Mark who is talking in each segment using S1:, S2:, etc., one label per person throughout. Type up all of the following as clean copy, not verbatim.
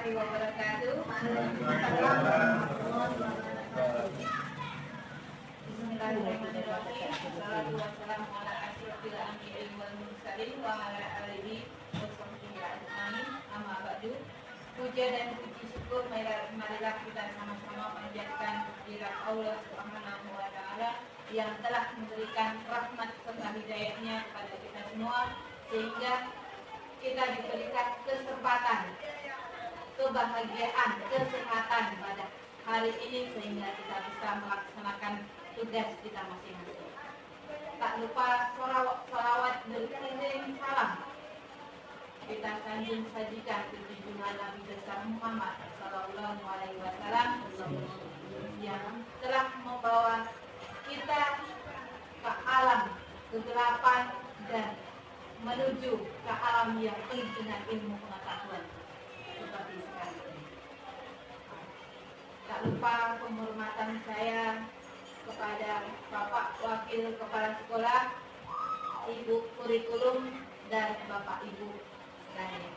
S1: warahmatullahi wabarakatuh. Bismillahirrahmanirrahim. Wassalatu wassalamu ala asyrofil anbiya'i wal mursalin wa ala alihi washabbihi ajmain. Amma ba'du. Puja dan puji syukur marilah kita sama-sama panjatkan kehadirat Allah Subhanahu wa taala yang telah memberikan rahmat serta hidayahnya kepada kita semua sehingga kita diberikan kesempatan, kebahagiaan, kesehatan pada hari ini sehingga kita bisa melaksanakan tugas kita masing-masing. Tak lupa sholawat beriring salam kita sanjung sajikan junjungan Nabi besar Muhammad Sallallahu Alaihi Wasallam yang telah membawa kita ke alam kegelapan dan menuju ke alam yang penuh dengan ilmu pengetahuan seperti sekarang. Tak lupa penghormatan saya kepada Bapak Wakil Kepala Sekolah, Ibu Kurikulum, dan Bapak Ibu sekalian.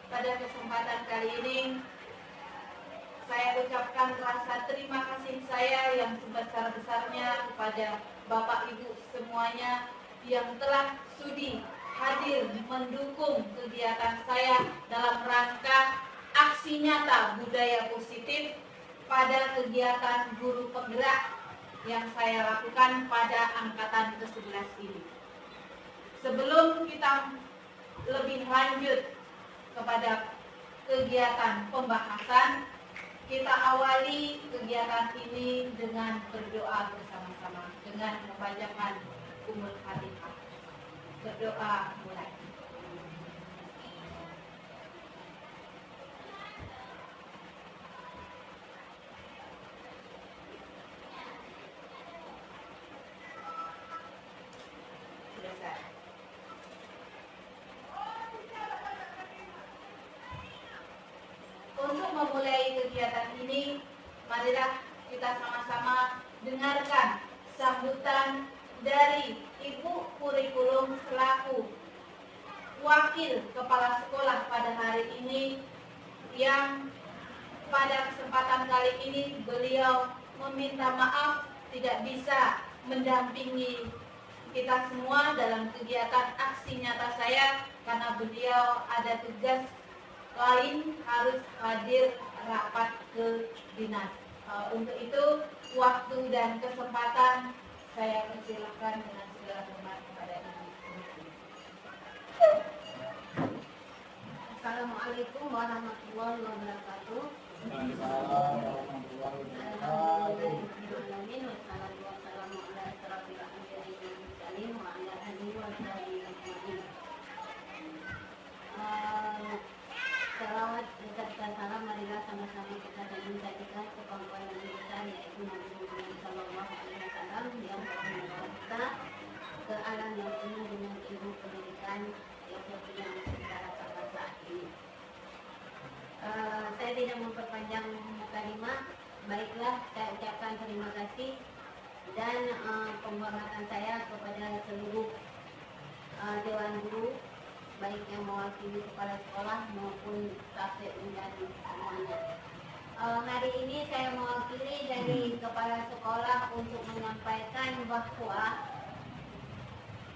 S1: Pada kesempatan kali ini saya ucapkan rasa terima kasih saya yang sebesar-besarnya kepada Bapak Ibu semuanya yang telah sudi hadir mendukung kegiatan saya dalam rangka aksi nyata budaya positif pada kegiatan guru penggerak yang saya lakukan pada angkatan ke-11 ini. Sebelum kita lebih lanjut kepada kegiatan pembahasan, kita awali kegiatan ini dengan berdoa bersama-sama dengan membacakan Ummul Fatihah. Berdoa mulai. Selesai. Untuk memulai kegiatan ini, marilah kita sama-sama dengarkan sambutan dari Ibu Kurikulum selaku Wakil Kepala Sekolah pada hari ini yang pada kesempatan kali ini beliau meminta maaf tidak bisa mendampingi kita semua dalam kegiatan aksi nyata saya karena beliau ada tugas lain harus hadir rapat ke dinas. Untuk itu waktu dan kesempatan saya persilakan dengan segala hormat kepada Ibu.
S2: Assalamualaikum warahmatullahi wabarakatuh. Salawat beserta salam marilah sama-sama kita sanjung sajikan ke pangkuan Nabi besar yaitu Nabi Muhammad Sallallahu Alaihi Wasallam yang telah membawa kita ke alam yang penuh dengan ilmu pendidikan yang tentunya kita rasakan saat ini. Saya tidak memperpanjang mukadimah, baiklah saya ucapkan terima kasih dan penghormatan saya kepada seluruh Dewan Guru, baik yang mewakili kepala sekolah maupun staf dan semuanya. Hari ini saya mewakili dari kepala sekolah untuk menyampaikan bahwa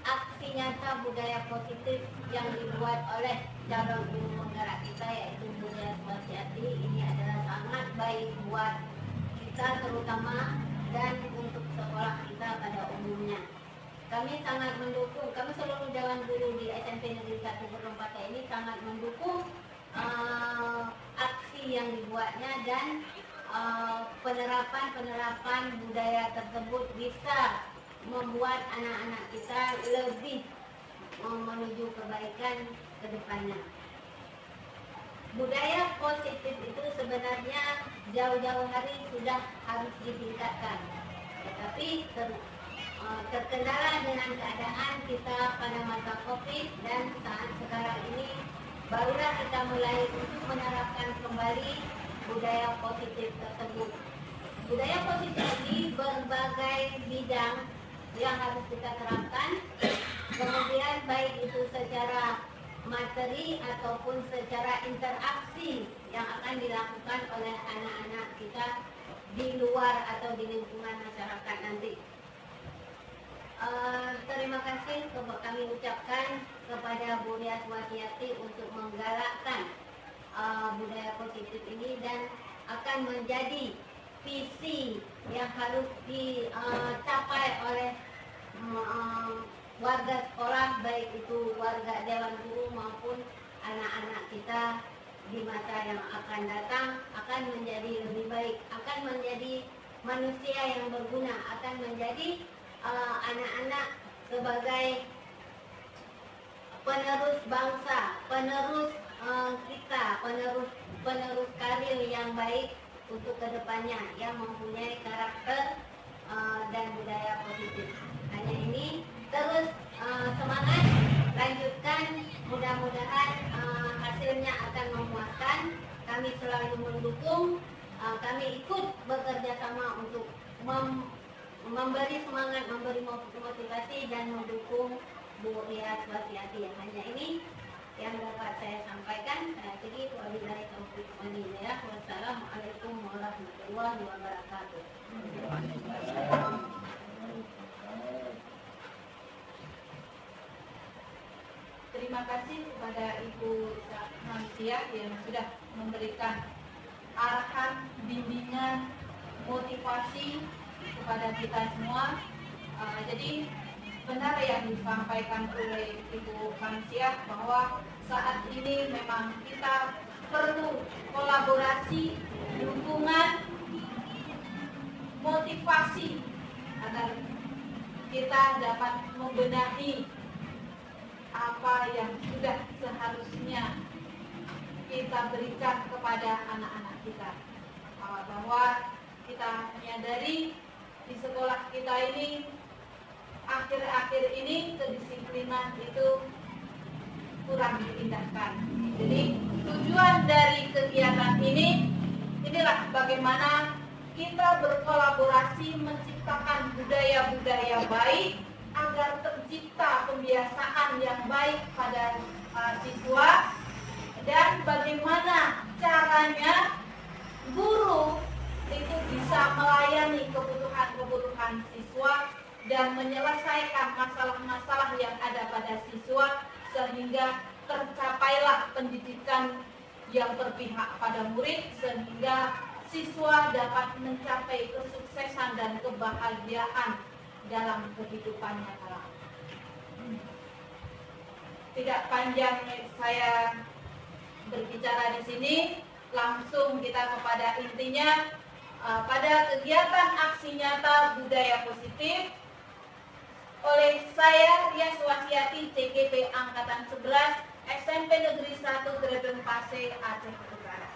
S2: aksi nyata budaya positif yang dibuat oleh calon guru penggerak kita yaitu budaya Swastiati ini adalah sangat baik buat kita terutama dan untuk sekolah kita pada umumnya. Kami sangat mendukung, kami seluruh Dewan Guru di SMP Negeri 1 Berlompata ini sangat mendukung aksi yang dibuatnya dan penerapan budaya tersebut bisa membuat anak-anak kita lebih menuju kebaikan ke depannya. Budaya positif itu sebenarnya jauh-jauh hari sudah harus ditingkatkan, tetapi terkendala dengan keadaan kita pada masa COVID dan saat sekarang ini barulah kita mulai untuk menerapkan kembali budaya positif tersebut. Budaya positif di berbagai bidang yang harus kita terapkan, kemudian baik itu secara materi ataupun secara interaksi yang akan dilakukan oleh anak-anak kita di luar atau di lingkungan masyarakat nanti. Terima kasih kami ucapkan kepada Bu Ria Swasiati untuk menggalakkan budaya positif ini dan akan menjadi visi yang harus dicapai oleh warga sekolah, baik itu warga Dewan Guru maupun anak-anak kita di masa yang akan datang akan menjadi lebih baik, akan menjadi manusia yang berguna, akan menjadi anak-anak sebagai penerus bangsa, penerus kita, penerus karir yang baik untuk kedepannya, yang mempunyai karakter dan budaya positif. Hanya ini terus semangat, lanjutkan, mudah-mudahan hasilnya akan memuaskan. Kami selalu mendukung, kami ikut bekerja sama untuk memberi semangat, memberi motivasi dan mendukung Bu Ria Swasiati. Hanya ini yang dapat saya sampaikan. Saya akhiri, wabillahi taufiq wal hidayah. Wassalamualaikum warahmatullahi wabarakatuh.
S1: Terima kasih kepada Ibu Hamsiah yang sudah memberikan arahan, bimbingan, motivasi kepada kita semua. Jadi benar yang disampaikan oleh Ibu Hamsiah bahwa saat ini memang kita perlu kolaborasi, dukungan, motivasi agar kita dapat membenahi apa yang sudah seharusnya kita berikan kepada anak-anak kita. Bahwa kita menyadari di sekolah kita ini akhir-akhir ini kedisiplinan itu kurang diindahkan. Jadi tujuan dari kegiatan ini, inilah bagaimana kita berkolaborasi menciptakan budaya-budaya baik agar tercipta kebiasaan yang baik pada siswa, dan bagaimana caranya guru itu bisa melayani kebutuhan-kebutuhan siswa dan menyelesaikan masalah-masalah yang ada pada siswa sehingga tercapailah pendidikan yang berpihak pada murid, sehingga siswa dapat mencapai kesuksesan dan kebahagiaan dalam kehidupannya kelak. Tidak panjang saya berbicara di sini, langsung kita kepada intinya. Pada kegiatan aksi nyata budaya positif oleh saya Ria Swasiati, CGP Angkatan 11, SMP Negeri 1 Grebeng Pase, Aceh Utara.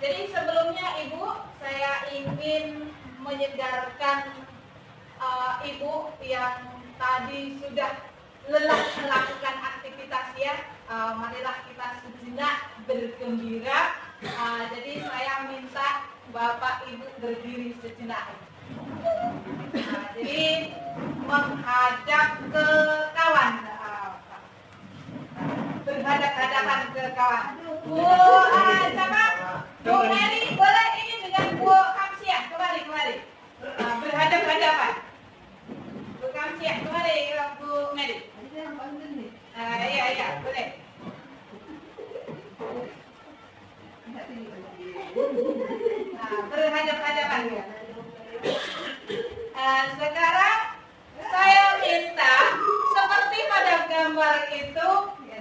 S1: Jadi sebelumnya Ibu, saya ingin menyegarkan Ibu yang tadi sudah lelah melakukan aktivitas ya. Marilah kita sejenak bergembira. Jadi saya minta Bapak Ibu berdiri sejenak. Jadi menghadap ke kawan, berhadap-hadapan ke kawan. Bu, siapa? Bu Mary, boleh ini dengan Bu Hamsiah, kemari. Berhadap-hadapan. Bu Hamsiah, kemari Bu Mary. Iya, boleh. Berhadap-hadapan ya. Sekarang saya minta seperti pada gambar itu,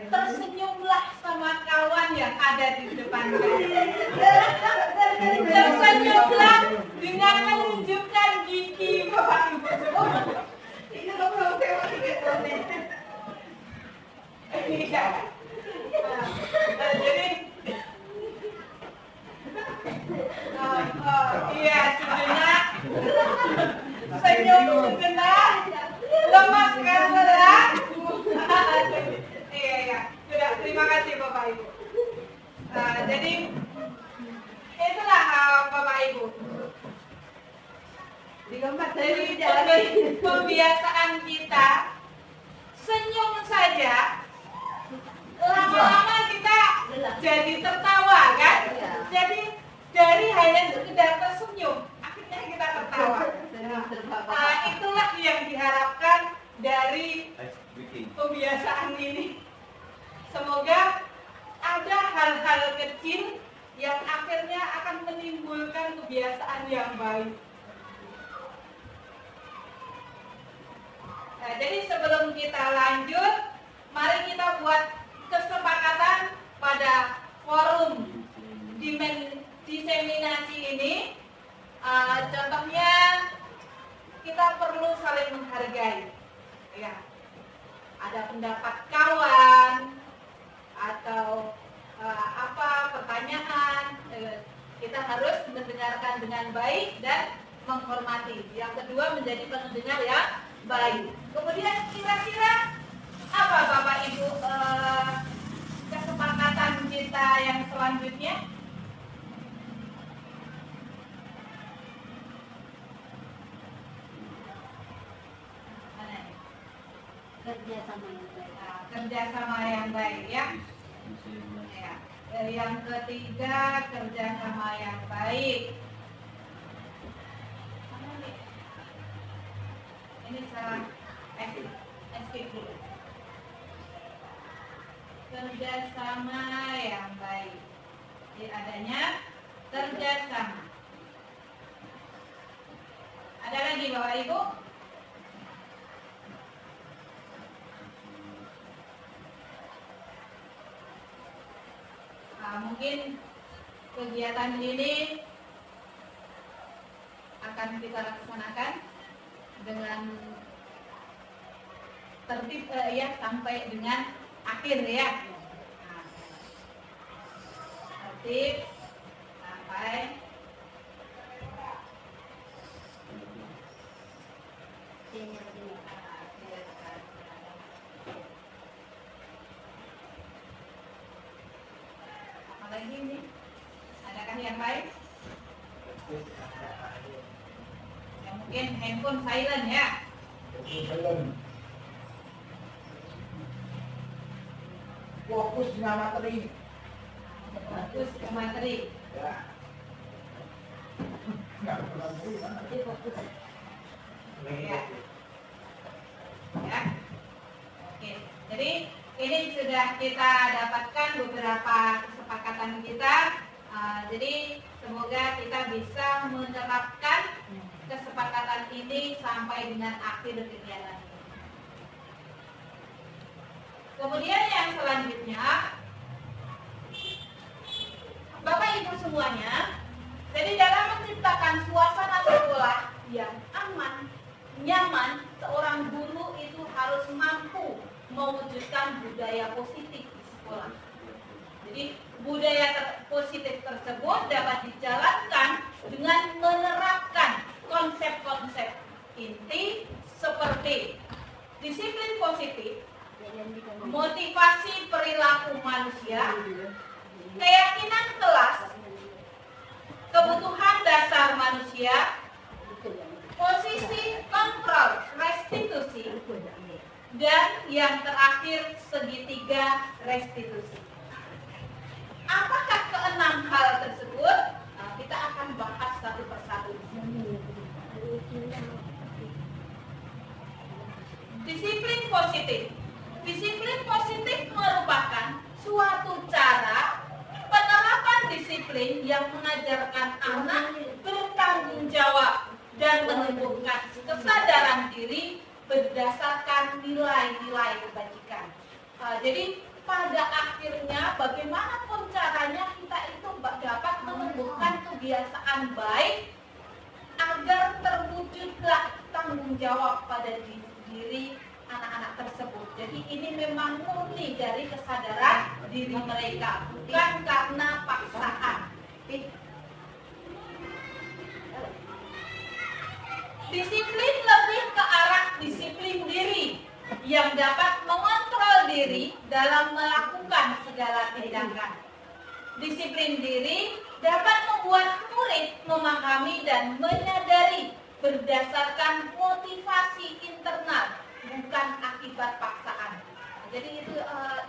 S1: tersenyumlah sama kawan yang ada di depan saya. Tersenyumlah dengan menunjukkan gigi Bapak Ibu semua. Ini belum teori gitu nih. Iya. Jadi iya, sejenak senyum sejenak, lemaskan lelah. Iya, sudah, terima kasih Bapak Ibu. Jadi itulah Bapak Ibu. Jadi pembiasaan kita senyum saja, lama-lama kita jadi tertawa kan? Jadi dari hanya sekedar tersenyum, akhirnya kita tertawa. Nah, itulah yang diharapkan dari kebiasaan ini. Semoga ada hal-hal kecil yang akhirnya akan menimbulkan kebiasaan yang baik. Nah, jadi sebelum kita lanjut, mari kita buat kesepakatan pada forum diseminasi ini. Contohnya kita perlu saling menghargai. Ya, ada pendapat kawan atau pertanyaan, kita harus mendengarkan dengan baik dan menghormati. Yang kedua, menjadi pendengar yang baik. Kemudian kira-kira apa Bapak Ibu kesepakatan kita yang selanjutnya?
S2: Kerjasama yang baik.
S1: Kerjasama yang baik ya. Yang ketiga, kerjasama yang baik. Ini salah escape dulu. Kerjasama yang baik. Jadi adanya kerjasama. Ada lagi Bapak Ibu? Mungkin kegiatan ini akan kita laksanakan dengan tertib ya sampai dengan akhir ya. Tertib sampai lagi ini, adakah yang lain? Ya, mungkin handphone silent ya.
S3: Fokus dengan materi.
S1: Fokus ke materi.
S3: Ya. Nggak pernah
S2: Jadi fokus.
S1: Ya. Ya. Oke. Jadi ini sudah kita dapatkan beberapa kesepakatan kita. Jadi semoga kita bisa menerapkan kesepakatan ini sampai dengan akhir kegiatan ini. Kemudian yang selanjutnya, Bapak Ibu semuanya, jadi dalam menciptakan suasana sekolah yang aman, nyaman, seorang guru itu harus mampu mewujudkan budaya positif di sekolah. Jadi budaya positif tersebut dapat dijalankan dengan menerapkan konsep-konsep inti seperti disiplin positif, motivasi perilaku manusia, keyakinan kelas, kebutuhan dasar manusia, posisi kontrol restitusi, dan yang terakhir segitiga restitusi. Apakah keenam hal tersebut? Kita akan bahas satu persatu. Disiplin positif. Disiplin positif merupakan suatu cara penerapan disiplin yang mengajarkan anak bertanggung jawab dan menumbuhkan kesadaran diri berdasarkan nilai-nilai kebajikan. Jadi pada akhirnya bagaimanapun caranya kita itu dapat menumbuhkan kebiasaan baik agar terwujudlah tanggung jawab pada diri anak-anak tersebut. Jadi ini memang murni dari kesadaran diri mereka, bukan karena paksaan. Disiplin lebih ke arah disiplin diri yang dapat mengontrol diri dalam melakukan segala tindakan. Disiplin diri dapat membuat murid memahami dan menyadari berdasarkan motivasi internal, bukan akibat paksaan. Jadi itu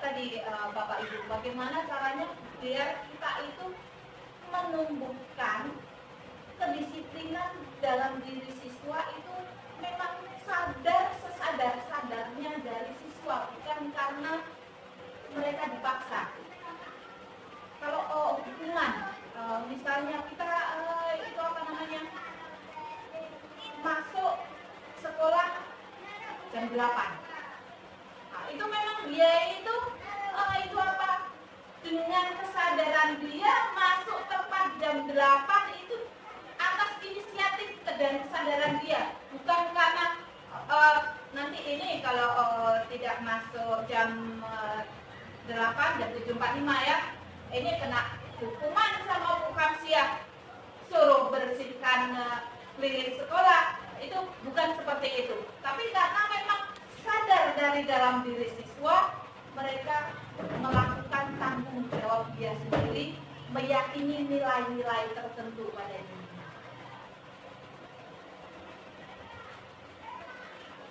S1: tadi Bapak Ibu, bagaimana caranya biar kita itu menumbuhkan kedisiplinan dalam diri siswa itu memang sesadar-sadarnya dari siswa, bukan karena mereka dipaksa. Kalau hukuman, misalnya kita itu apa namanya, masuk sekolah jam 8. Nah, itu memang dia itu apa, dengan kesadaran dia masuk tepat jam 8 itu atas inisiatif dan kesadaran dia, bukan karena nanti ini kalau tidak masuk jam 8, jam 7.45 ya, ini kena hukuman sama Bu Kamsia, suruh bersihkan keliling sekolah. Itu bukan seperti itu, tapi karena memang sadar dari dalam diri siswa, mereka melakukan tanggung jawab dia sendiri, meyakini nilai-nilai tertentu pada dirinya.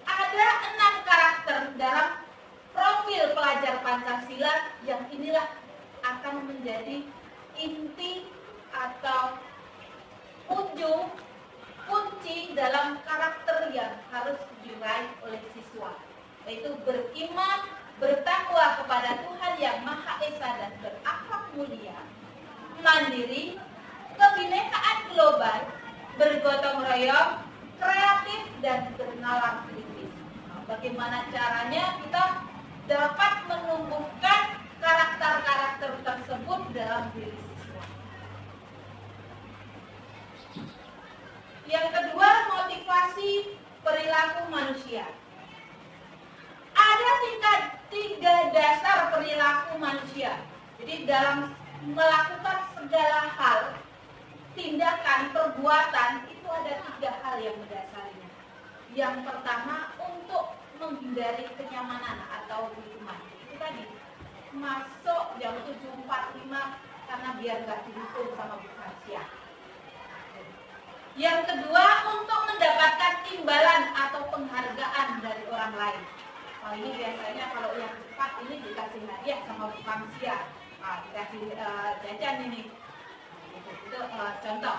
S1: Ada 6 karakter dalam profil pelajar Pancasila yang inilah akan menjadi inti atau ujung kunci dalam karakter yang harus diraih oleh siswa, yaitu beriman, bertakwa kepada Tuhan Yang Maha Esa dan berakhlak mulia, mandiri, kebinekaan global, bergotong royong, kreatif dan bernalar kritis. Bagaimana caranya kita dapat menumbuhkan karakter-karakter tersebut dalam diri siswa? Yang kedua, motivasi perilaku manusia. Ada tiga dasar perilaku manusia. Jadi dalam melakukan segala hal, tindakan, perbuatan, itu ada 3 hal yang mendasarinya. Yang pertama, untuk menghindari kenyamanan atau hukuman. Itu tadi, masuk jam 7.45 karena biar nggak dihukum sama Bu Kamsia. Yang kedua, untuk mendapatkan imbalan atau penghargaan dari orang lain. Ini biasanya kalau yang cepat ini dikasih hadiah sama Bu Kamsia, dikasih jajan ini. Itu contoh.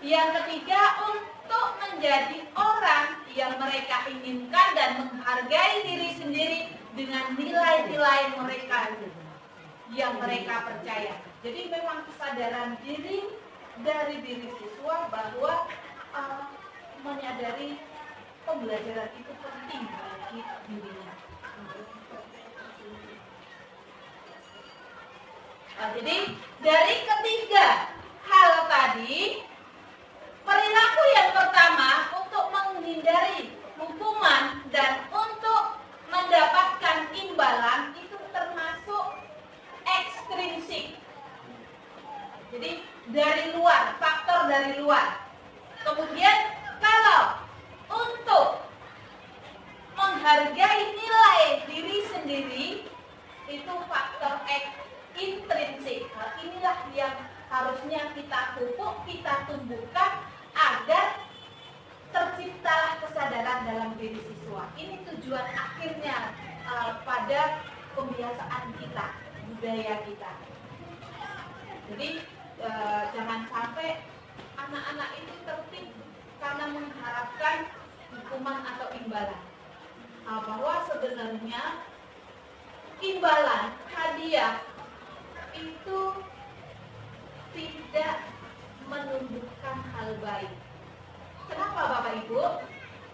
S1: Yang ketiga, untuk menjadi orang yang mereka inginkan dan menghargai diri sendiri dengan nilai-nilai mereka yang mereka percaya. Jadi memang kesadaran diri dari diri siswa bahwa menyadari pembelajaran itu penting bagi dirinya. Jadi dari ketiga hal tadi, perilaku yang pertama untuk menghindari hukuman dan untuk mendapatkan imbalan itu termasuk ekstrinsik. Jadi dari luar, faktor dari luar. Kemudian kalau untuk menghargai nilai diri sendiri itu faktor intrinsik. Nah, inilah yang harusnya kita pupuk, kita tumbuhkan agar terciptalah kesadaran dalam diri siswa. Ini tujuan akhirnya pada pembiasaan kita, budaya kita. Jadi jangan sampai anak-anak itu tertib karena mengharapkan hukuman atau imbalan. Bahwa sebenarnya imbalan, hadiah itu tidak menunjukkan hal baik. Kenapa Bapak Ibu?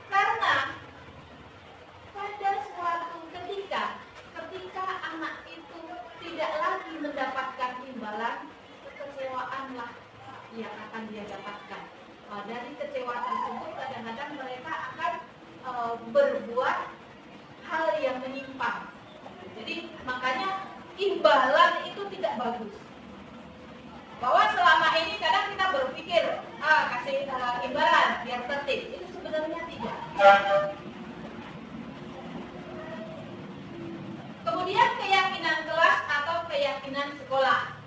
S1: Karena pada suatu ketika anak itu tidak lagi mendapatkan imbalan, kekecewaanlah yang akan dia dapatkan. Dari kecewa tersebut kadang-kadang mereka akan berbuat hal yang menyimpang. Jadi makanya imbalan itu tidak bagus. Bahwa selama ini kadang kita berpikir kasih imbalan biar tertib, itu sebenarnya tidak. Kemudian keyakinan kelas atau keyakinan sekolah.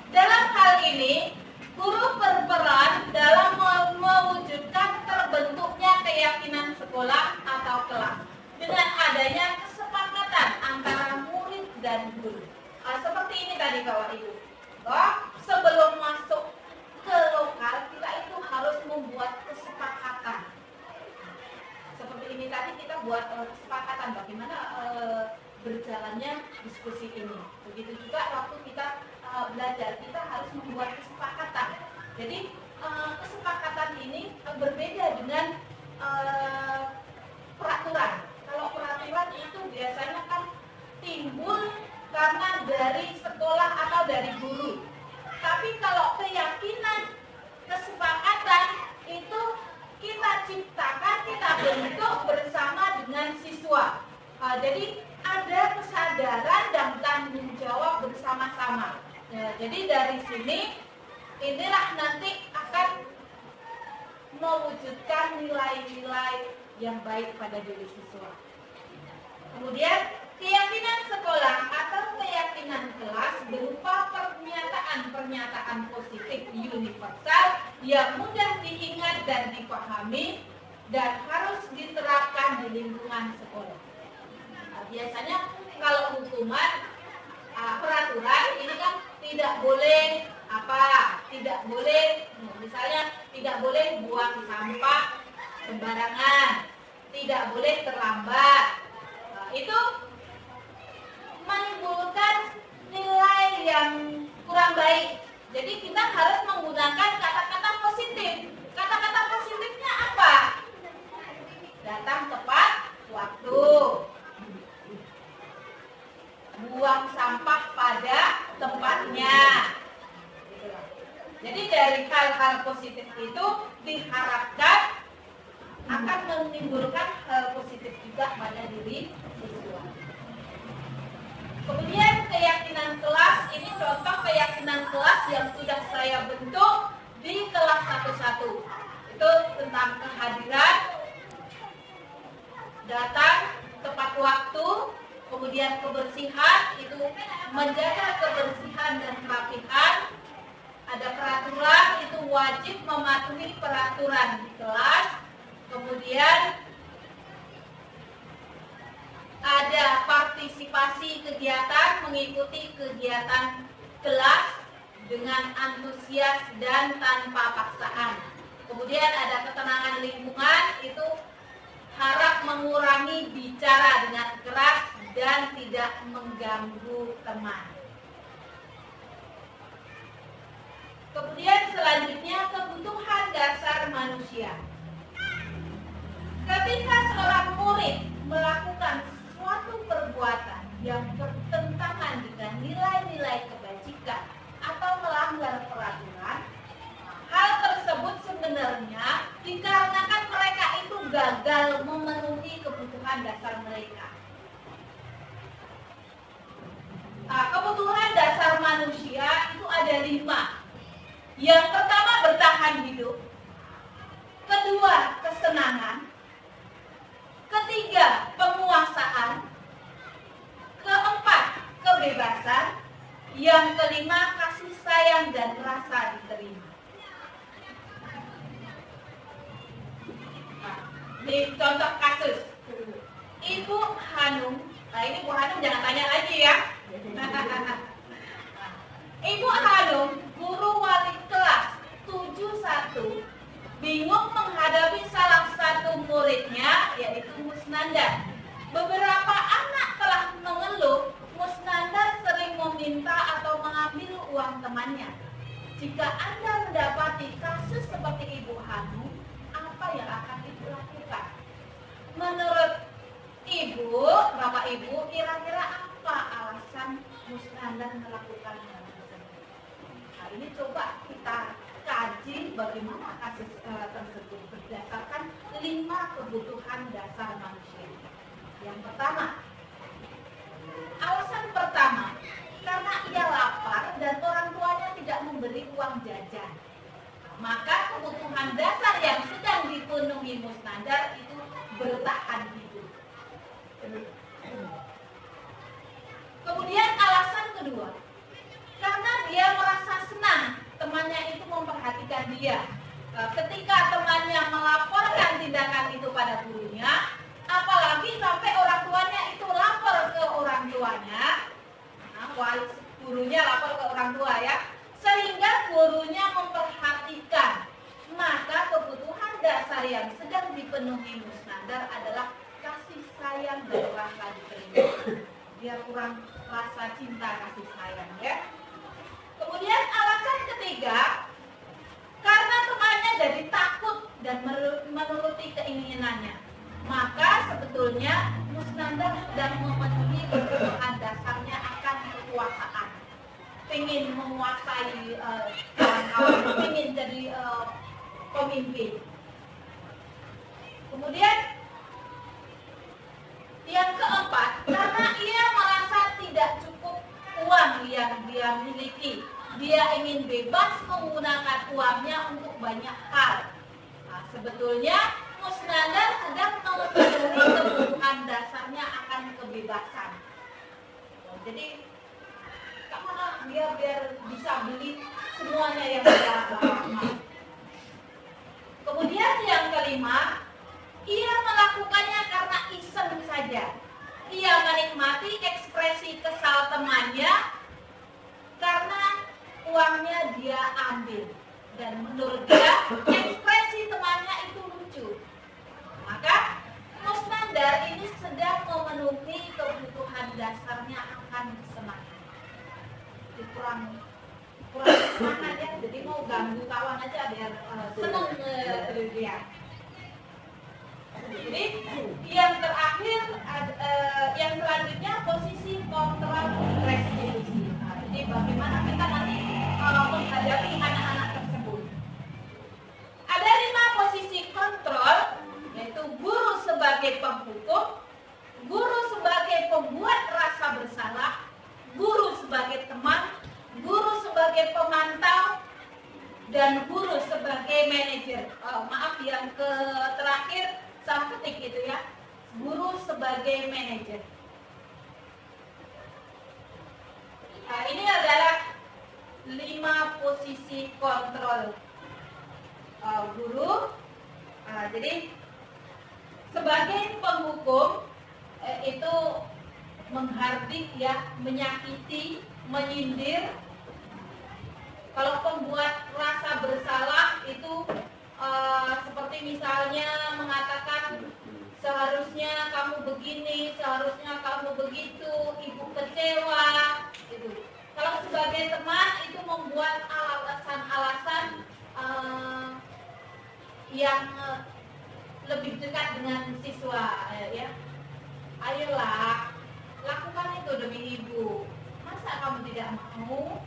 S1: Dalam hal ini, guru berperan dalam mewujudkan terbentuknya keyakinan sekolah atau kelas dengan adanya diskusi ini. Begitu juga waktu kita belajar, kita harus membuat kesepakatan. Jadi kesepakatan ini berbeda dengan peraturan. Kalau peraturan itu biasanya kan timbul karena dari sekolah atau dari guru. Tapi kalau keyakinan, kesepakatan itu kita ciptakan, kita bentuk bersama dengan siswa. Jadi ada kesadaran dan tanggung jawab bersama-sama. Jadi dari sini inilah nanti akan mewujudkan nilai-nilai yang baik pada diri siswa. Kemudian keyakinan sekolah atau keyakinan kelas berupa pernyataan-pernyataan positif universal yang mudah diingat dan dipahami dan harus diterapkan di lingkungan sekolah. Biasanya kalau hukuman peraturan ini kan tidak boleh tidak boleh, misalnya tidak boleh buang sampah sembarangan, tidak boleh terlambat. Itu menimbulkan nilai yang kurang baik. Jadi kita harus menggunakan kata-kata positif. Kata-kata positifnya apa? Datang tepat waktu, buang sampah pada tempatnya. Jadi dari hal-hal positif itu diharapkan akan menimbulkan hal positif juga pada diri siswa. Kemudian keyakinan kelas, ini contoh keyakinan kelas yang sudah saya bentuk di kelas 1-1. Itu tentang kehadiran, datang tepat waktu, kemudian kebersihan, itu menjaga kebersihan dan kerapihan. Ada peraturan, itu wajib mematuhi peraturan di kelas. Kemudian ada partisipasi kegiatan, mengikuti kegiatan kelas dengan antusias dan tanpa paksaan. Kemudian ada ketenangan lingkungan, itu harap mengurangi bicara dengan keras dan tidak mengganggu teman. Kemudian selanjutnya kebutuhan dasar manusia. Ketika seorang murid melakukan suatu perbuatan yang bertentangan dengan nilai-nilai kebajikan atau melanggar peraturan, hal tersebut sebenarnya dikarenakan mereka itu gagal memenuhi kebutuhan dasar mereka. Kebutuhan dasar manusia itu ada 5. Yang pertama bertahan hidup, kedua kesenangan, ketiga penguasaan, keempat kebebasan, yang kelima kasih sayang dan rasa diterima. Ini contoh kasus Ibu Hanum. Nah ini Bu Hanum jangan tanya lagi ya. Ibu Hanum, guru wali kelas 71, bingung menghadapi salah satu muridnya, yaitu Musnandar. Beberapa anak telah mengeluh Musnandar sering meminta atau mengambil uang temannya. Jika Anda mendapati kasus seperti Ibu Hanum, apa yang akan Ibu lakukan? Menurut Ibu, Bapak Ibu, kira-kira apa alasan Musnandar melakukan hal tersebut? Nah, ini coba kita kaji bagaimana kasus tersebut berdasarkan 5 kebutuhan dasar manusia. Yang pertama, alasan pertama, karena ia lapar dan orang tuanya tidak memberi uang jajan. Maka kebutuhan dasar yang sedang dipenuhi Musnandar itu bertahan hidup. Kemudian alasan kedua, karena dia merasa senang temannya itu memperhatikan dia. Ketika temannya melaporkan tindakan itu pada gurunya, apalagi sampai orang tuanya itu lapor ke orang tuanya, gurunya lapor ke orang tua ya, sehingga gurunya memperhatikan. Maka kebutuhan dasar yang sedang dipenuhi Musnandar adalah kasih sayang dan rasa diterima. Dia kurang rasa cinta kasih sayang ya. Kemudian alasan ketiga, karena temannya jadi takut dan menuruti keinginannya, maka sebetulnya Musnandar sedang memenuhi kebutuhan dasarnya akan kekuasaan, ingin menguasai kawan-kawan, ingin jadi pemimpin. Kemudian yang keempat, karena ia merasa tidak cukup uang yang dia miliki, dia ingin bebas menggunakan uangnya untuk banyak hal. Nah, sebetulnya Musnandar sedang memenuhi kebutuhan dasarnya akan kebebasan. Jadi kemana dia biar bisa beli semuanya yang dia mau. Kemudian yang kelima, ia melakukannya karena iseng saja. Ia menikmati ekspresi kesal temannya karena uangnya dia ambil, dan menurut dia ekspresi temannya itu lucu. Maka Musnandar ini sedang memenuhi kebutuhan dasarnya akan kesenangan. Kurang semangat ya, jadi mau ganggu kawan aja biar seneng dia. Jadi yang terakhir, yang selanjutnya posisi kontrol restitusi. Nah, jadi bagaimana kita nanti menghadapi anak-anak tersebut. Ada 5 posisi kontrol, yaitu guru sebagai penghukum, guru sebagai pembuat rasa bersalah, guru sebagai teman, guru sebagai pemantau, dan guru sebagai manajer. Maaf, yang terakhir salah ketik itu ya, guru sebagai manajer. Nah, ini adalah 5 posisi kontrol guru. Jadi sebagai penghukum itu menghardik ya, menyakiti, menyindir. Kalau pembuat rasa bersalah itu seperti misalnya mengatakan seharusnya kamu begini, seharusnya kamu begitu, ibu kecewa gitu. Kalau sebagai teman itu membuat alasan-alasan yang lebih dekat dengan siswa ya. Ayolah, lakukan itu demi ibu. Masa kamu tidak mau?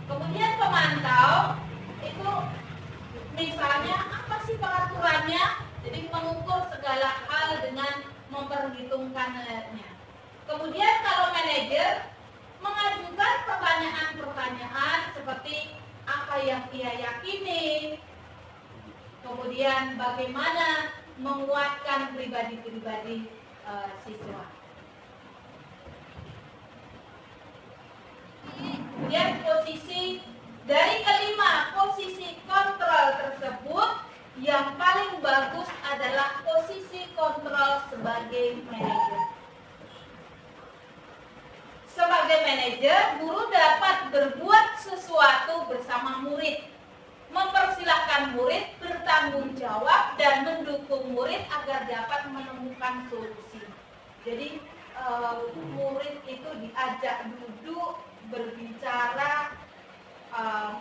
S1: Kemudian pemantau itu misalnya apa sih peraturannya? Jadi mengukur segala hal dengan memperhitungkannya. Kemudian kalau manajer mengajukan pertanyaan-pertanyaan seperti apa yang ia yakini, kemudian bagaimana menguatkan pribadi-pribadi siswa. Kemudian posisi dari kelima posisi kontrol tersebut, yang paling bagus adalah posisi kontrol sebagai manajer. Sebagai manajer, guru dapat berbuat sesuatu bersama murid, mempersilahkan murid bertanggung jawab dan mendukung murid agar dapat menemukan solusi. Jadi murid itu diajak duduk, berbicara,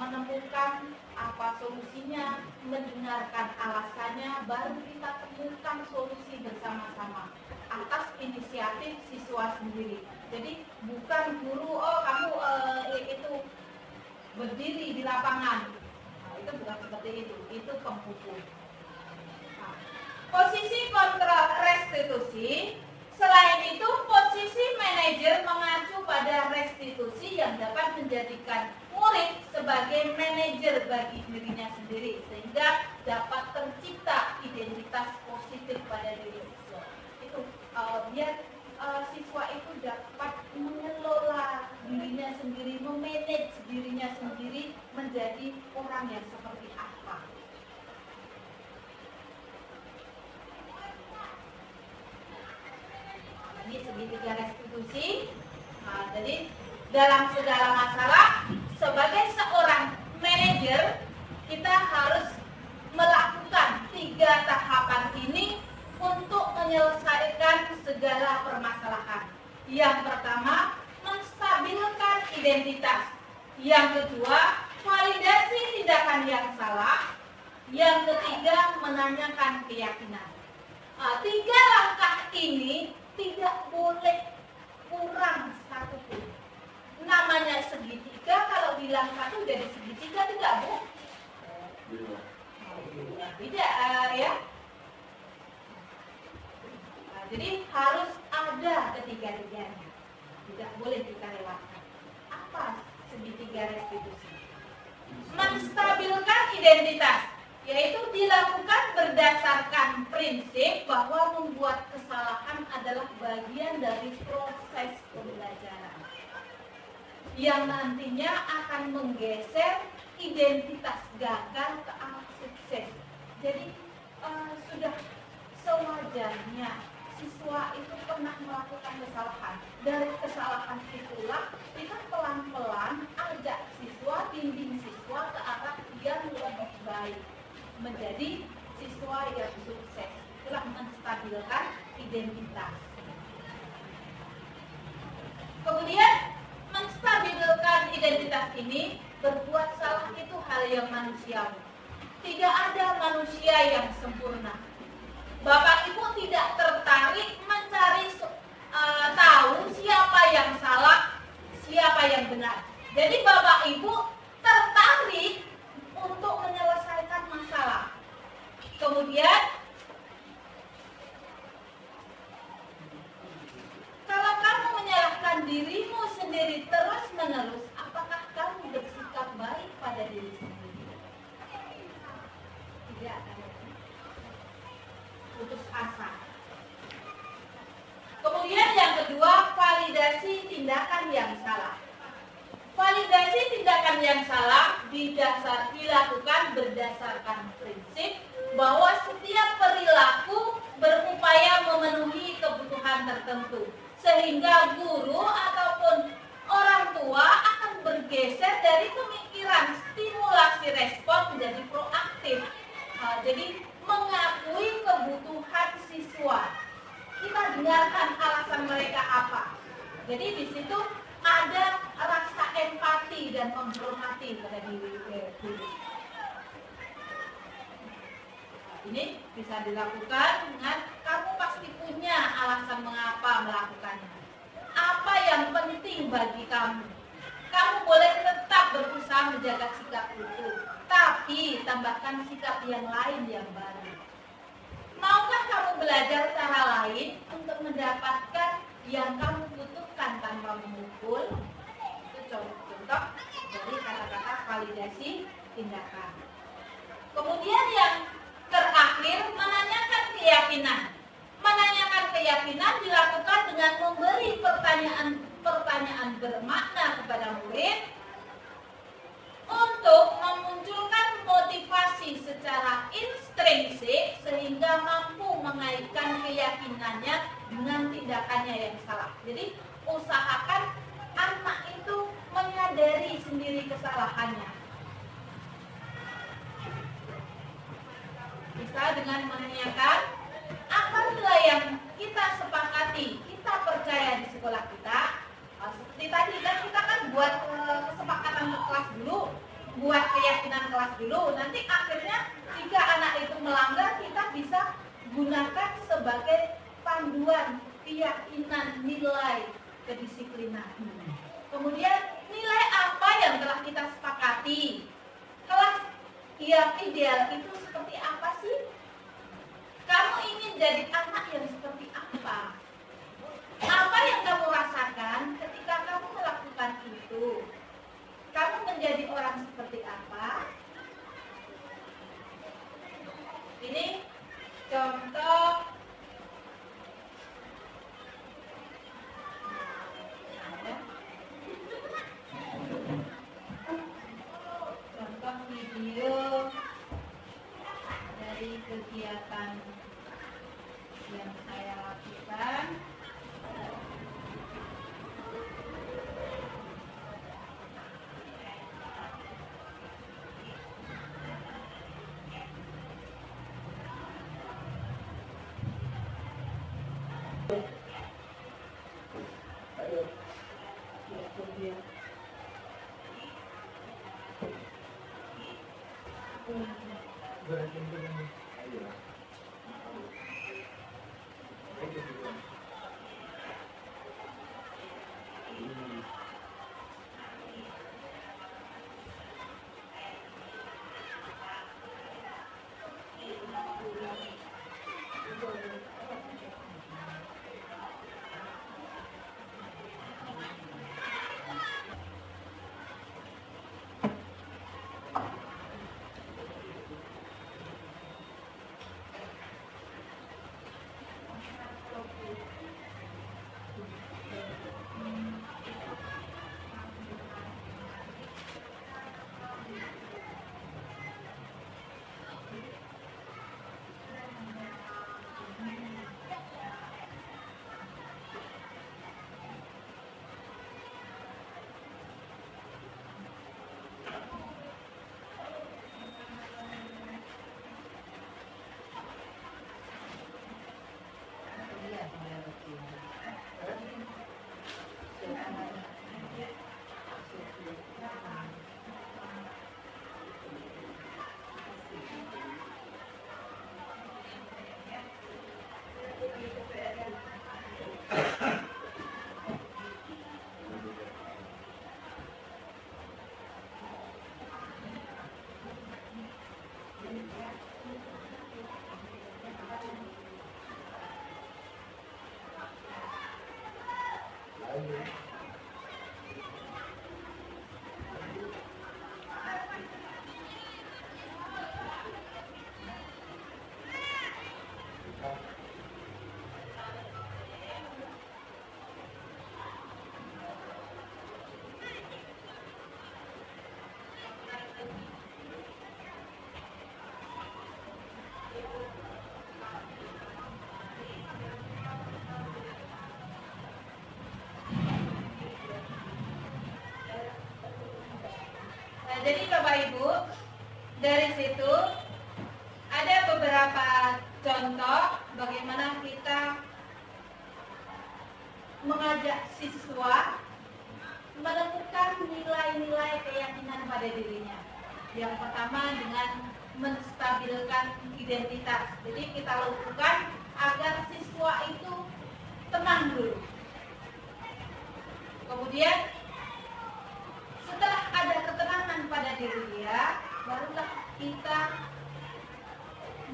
S1: menemukan apa solusinya, mendengarkan alasannya, baru kita temukan solusi bersama-sama atas inisiatif siswa sendiri. Jadi bukan guru, kamu itu berdiri di lapangan. Nah, itu bukan seperti itu penghukum. Nah, posisi kontrol restitusi. Selain itu, posisi manajer mengacu pada restitusi yang dapat menjadikan murid sebagai manajer bagi dirinya sendiri, sehingga dapat tercipta identitas positif pada diri siswa. Itu biar siswa itu dapat mengelola dirinya sendiri, memanage dirinya sendiri menjadi orang yang seperti apa. Ini segitiga restitusi. Nah, jadi dalam segala masalah, sebagai seorang manajer, kita harus melakukan 3 tahapan ini untuk menyelesaikan segala permasalahan. Yang kedua, validasi tindakan yang salah. Yang ketiga, menanyakan keyakinan. Tiga langkah ini tidak boleh kurang satu pun. Namanya segitiga, kalau bilang satu jadi segitiga tidak, Bu? Tidak, ya. Jadi harus ada ketiga-tiganya. Tidak boleh kita lewatkan. Apa segitiga restitusi? Menstabilkan identitas, yaitu dilakukan berdasarkan prinsip bahwa membuat kesalahan adalah bagian dari proses pembelajaran yang nantinya akan menggeser identitas gagal ke arah sukses. Jadi sudah sewajarnya siswa itu pernah melakukan kesalahan. Dari kesalahan itulah kita pelan-pelan ajak siswa, bimbing siswa ke arah yang lebih baik, menjadi siswa yang sukses. Itulah menstabilkan identitas. Kemudian menstabilkan identitas ini, berbuat salah itu hal yang manusiawi. Tidak ada manusia yang sempurna. Bapak Ibu tidak tertarik mencari tahu siapa yang salah, siapa yang benar. Jadi Bapak Ibu tertarik untuk menyelesaikan masalah. Kemudian kalau kamu menyalahkan dirimu sendiri terus-menerus, apakah kamu bersikap baik pada diri sendiri? Tidak. Putus asa. Kemudian yang kedua, validasi tindakan yang salah. Validasi tindakan yang salah dilakukan berdasarkan prinsip bahwa setiap perilaku berupaya memenuhi kebutuhan tertentu, sehingga guru ataupun orang tua akan bergeser dari pemikiran stimulasi respon menjadi proaktif. Jadi mengakui kebutuhan siswa. Kita dengarkan alasan mereka apa. Jadi di situ ada rasa empati dan menghormati pada diri guru. Ini bisa dilakukan dengan kamu pasti punya alasan mengapa melakukannya. Apa yang penting bagi kamu? Kamu boleh tetap berusaha menjaga sikap itu, tapi tambahkan sikap yang lain yang baru. Maukah kamu belajar cara lain untuk mendapatkan yang kamu butuhkan tanpa memukul? Itu contoh dari kata-kata validasi tindakan. Kemudian yang terakhir, menanyakan keyakinan. Menanyakan keyakinan dilakukan dengan memberi pertanyaan bermakna kepada murid untuk memunculkan motivasi secara intrinsik sehingga mampu mengaitkan keyakinannya dengan tindakannya yang salah. Jadi usahakan anak itu menyadari sendiri kesalahannya. Bisa dengan menanyakan apa nilai yang kita sepakati, kita percaya di sekolah kita. Seperti tadi kan kita kan buat kesepakatan kelas dulu, buat keyakinan kelas dulu. Nanti akhirnya jika anak itu melanggar, kita bisa gunakan sebagai panduan keyakinan nilai kedisiplinan. Kemudian nilai apa yang telah kita sepakati? Kelas yang ideal itu seperti apa sih? Kamu ingin jadi anak yang seperti apa? Apa yang kamu rasakan ketika kamu melakukan itu? Kamu menjadi orang seperti apa? Ini contoh video dari kegiatan yang saya lakukan. Jadi Bapak Ibu, dari situ ada beberapa contoh bagaimana kita mengajak siswa menemukan nilai-nilai keyakinan pada dirinya. Yang pertama dengan menstabilkan identitas. Jadi kita lakukan agar siswa itu tenang dulu. Kemudian setelah ada ketenangan pada diri dia, barulah kita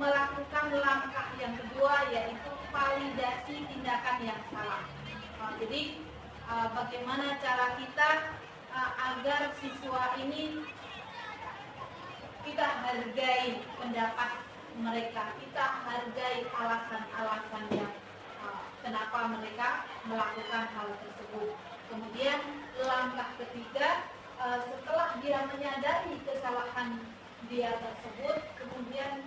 S1: melakukan langkah yang kedua, yaitu validasi tindakan yang salah. Jadi bagaimana cara kita agar siswa ini kita hargai pendapat mereka, kita hargai alasan-alasannya kenapa mereka melakukan hal tersebut. Kemudian langkah ketiga, setelah dia menyadari kesalahan dia tersebut, kemudian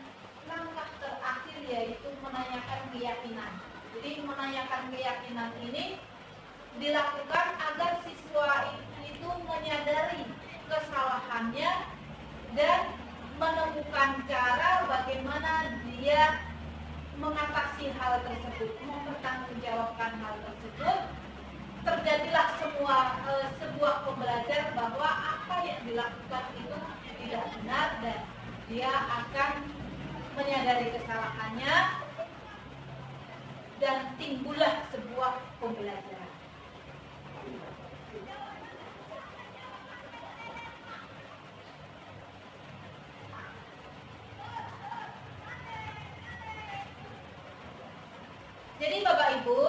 S1: langkah terakhir yaitu menanyakan keyakinan. Jadi menanyakan keyakinan ini dilakukan agar siswa itu menyadari kesalahannya dan menemukan cara bagaimana dia mengatasi hal tersebut, mempertanggungjawabkan hal tersebut. Terjadilah sebuah pembelajaran bahwa apa yang dilakukan itu tidak benar dan dia akan menyadari kesalahannya dan timbullah sebuah pembelajaran. Jadi Bapak Ibu,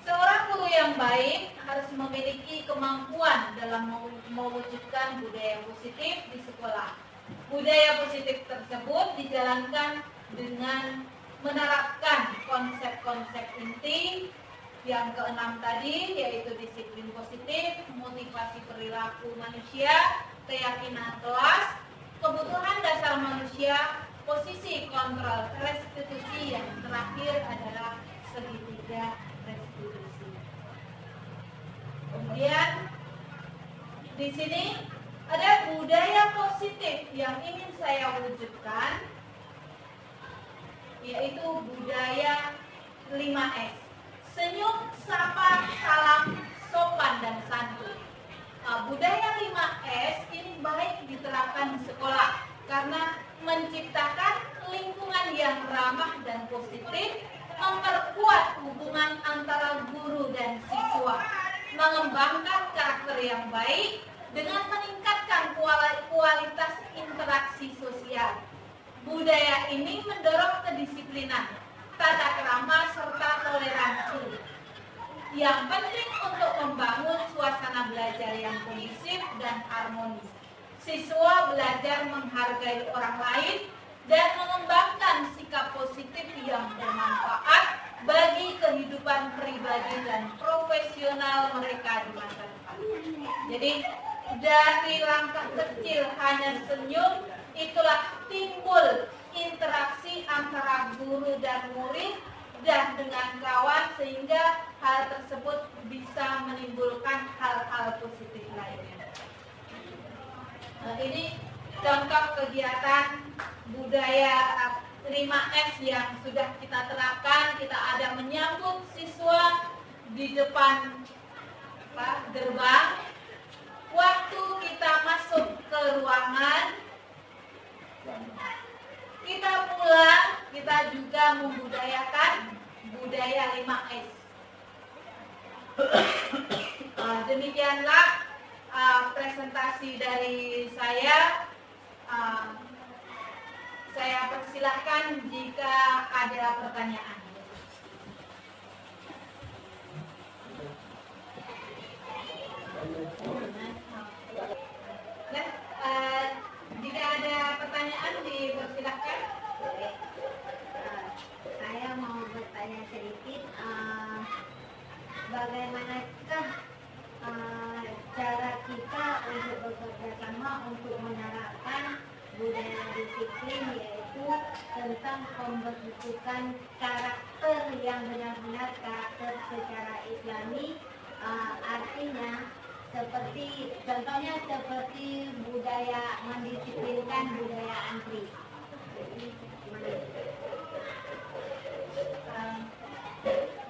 S1: seorang guru yang baik harus memiliki kemampuan dalam mewujudkan budaya positif di sekolah. Budaya positif tersebut dijalankan dengan menerapkan konsep-konsep inti yang keenam tadi, yaitu disiplin positif, motivasi perilaku manusia, keyakinan kelas, kebutuhan dasar manusia, posisi kontrol restitusi, yang terakhir adalah segitiga restitusi. Kemudian di sini ada budaya positif yang ingin saya wujudkan, yaitu budaya 5S. Senyum, sapa, salam, sopan, dan santun. Budaya 5S ini baik diterapkan di sekolah karena menciptakan lingkungan yang ramah dan positif, memperkuat hubungan antara guru dan siswa, mengembangkan karakter yang baik dengan meningkatkan kualitas interaksi sosial. Budaya ini mendorong kedisiplinan, tata krama, serta toleransi yang penting untuk membangun suasana belajar yang kondusif dan harmonis. Siswa belajar menghargai orang lain dan mengembangkan sikap positif yang bermanfaat bagi kehidupan pribadi dan profesional mereka di masa depan. Jadi dari langkah kecil hanya senyum, itulah timbul interaksi antara guru dan murid dan dengan kawan, sehingga hal tersebut bisa menimbulkan hal-hal positif lainnya. Ini contoh kegiatan budaya 5S yang sudah kita terapkan. Kita ada menyambut siswa di depan gerbang. Waktu kita masuk ke ruangan, kita pulang, kita juga membudayakan budaya 5S. Demikianlah presentasi dari saya. Saya persilahkan jika ada pertanyaan. Jika ada pertanyaan, dipersilahkan.
S2: Saya mau bertanya sedikit, bagaimanakah cara kita untuk bekerja sama untuk menerapkan budaya disiplin, yaitu tentang pembentukan karakter yang benar-benar karakter secara Islami, artinya seperti contohnya seperti budaya mendisiplinkan budaya antri.